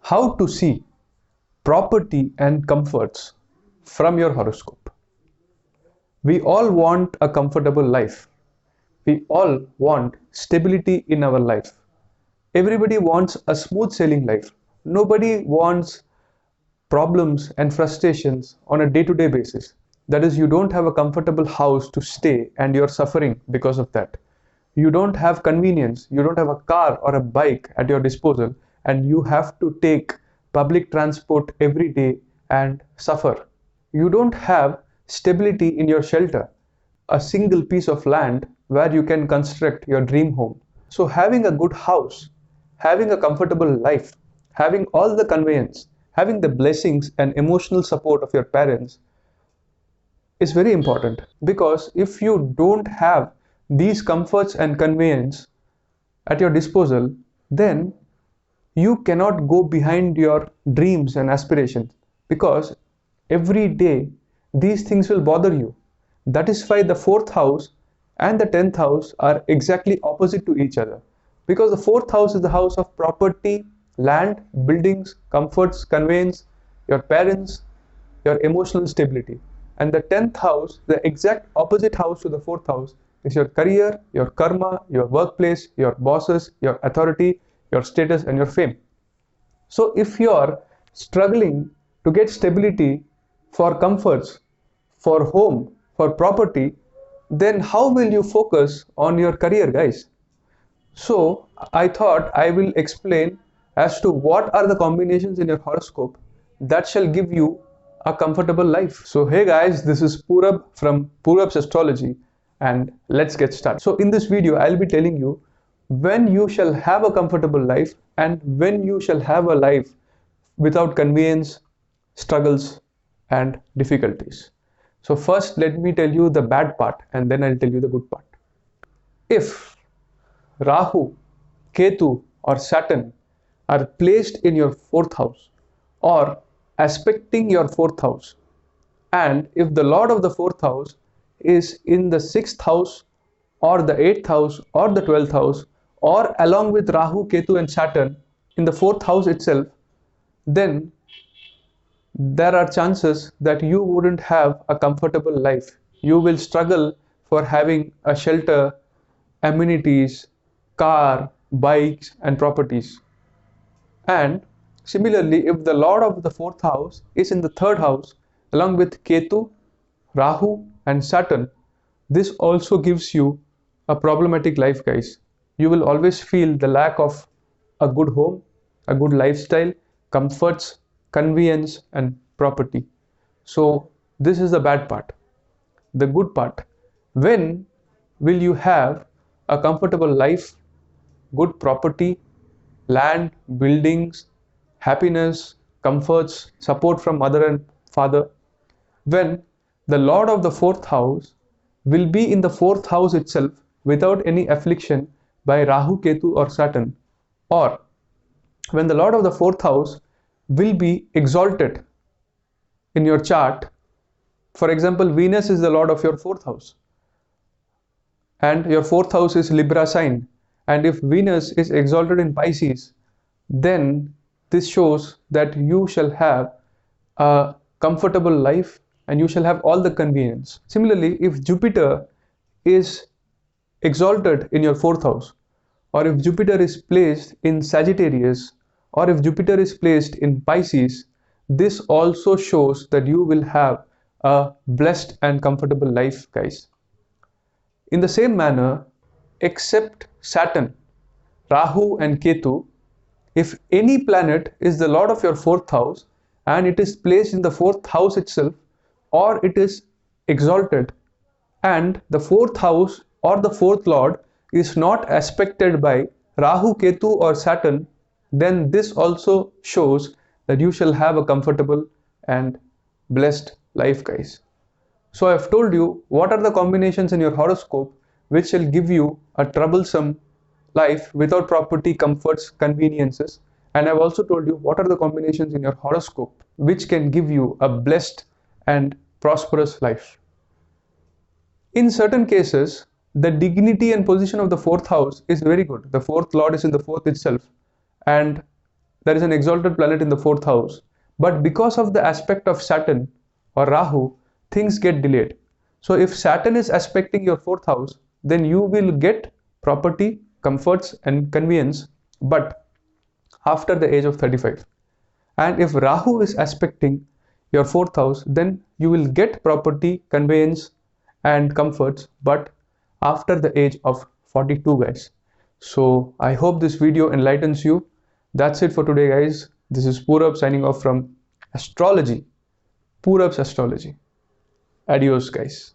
How to see property and comforts from your horoscope. We all want a comfortable life. We all want stability in our life. Everybody wants a smooth sailing life. Nobody wants problems and frustrations on a day-to-day basis. That is, you don't have a comfortable house to stay and you're suffering because of that. You don't have convenience, you don't have a car or a bike at your disposal, and you have to take public transport every day and suffer. You don't have stability in your shelter, a single piece of land where you can construct your dream home. So, having a good house, having a comfortable life, having all the conveyance, having the blessings and emotional support of your parents is very important, because if you don't have these comforts and conveyance at your disposal, then you cannot go behind your dreams and aspirations, because every day these things will bother you. That is why the fourth house and the 10th house are exactly opposite to each other, because the fourth house is the house of property, land, buildings, comforts, conveyance, your parents, your emotional stability. And the 10th house, the exact opposite house to the fourth house, is your career, your karma, your workplace, your bosses, your authority, your status, and your fame. So if you are struggling to get stability for comforts, for home, for property, then how will you focus on your career, guys? So I thought I will explain as to what are the combinations in your horoscope that shall give you a comfortable life. So hey guys, this is Purab from Purab's Astrology, and let's get started. So in this video, I'll be telling you when you shall have a comfortable life and when you shall have a life without convenience, struggles and difficulties. So first let me tell you the bad part and then I'll tell you the good part. If Rahu, Ketu or Saturn are placed in your fourth house or aspecting your fourth house, and if the lord of the fourth house is in the sixth house or the eighth house or the 12th house, or along with Rahu, Ketu and Saturn in the fourth house itself, then there are chances that you wouldn't have a comfortable life. You will struggle for having a shelter, amenities, car, bikes and properties. And similarly, if the lord of the fourth house is in the third house along with Ketu, Rahu and Saturn, this also gives you a problematic life, guys. You will always feel the lack of a good home, a good lifestyle, comforts, convenience and property. So this is the bad part. The good part: when will you have a comfortable life, good property, land, buildings, happiness, comforts, support from mother and father? When the lord of the fourth house will be in the fourth house itself without any affliction by Rahu, Ketu or Saturn, or when the lord of the fourth house will be exalted in your chart. For example, Venus is the lord of your fourth house and your fourth house is Libra sign, and if Venus is exalted in Pisces, then this shows that you shall have a comfortable life and you shall have all the convenience. Similarly, if Jupiter is exalted in your fourth house, or if Jupiter is placed in Sagittarius, or if Jupiter is placed in Pisces, this also shows that you will have a blessed and comfortable life, guys. In the same manner, except Saturn, Rahu and Ketu, if any planet is the lord of your fourth house and it is placed in the fourth house itself, or it is exalted, and the fourth house or the fourth lord is not aspected by Rahu, Ketu or Saturn, then this also shows that you shall have a comfortable and blessed life, guys. So I have told you what are the combinations in your horoscope which shall give you a troublesome life without property, comforts, conveniences, and I've also told you what are the combinations in your horoscope which can give you a blessed and prosperous life. In certain cases, the dignity and position of the fourth house is very good. The fourth lord is in the fourth itself, and there is an exalted planet in the fourth house, but because of the aspect of Saturn or Rahu, things get delayed. So if Saturn is aspecting your fourth house, then you will get property, comforts, and convenience, but after the age of 35. And if Rahu is aspecting your fourth house, then you will get property, conveyance, and comforts, but after the age of 42, guys. So I hope this video enlightens you. That's it for today, guys. This is Purab signing off from Astrology, Purab's Astrology. Adios, guys.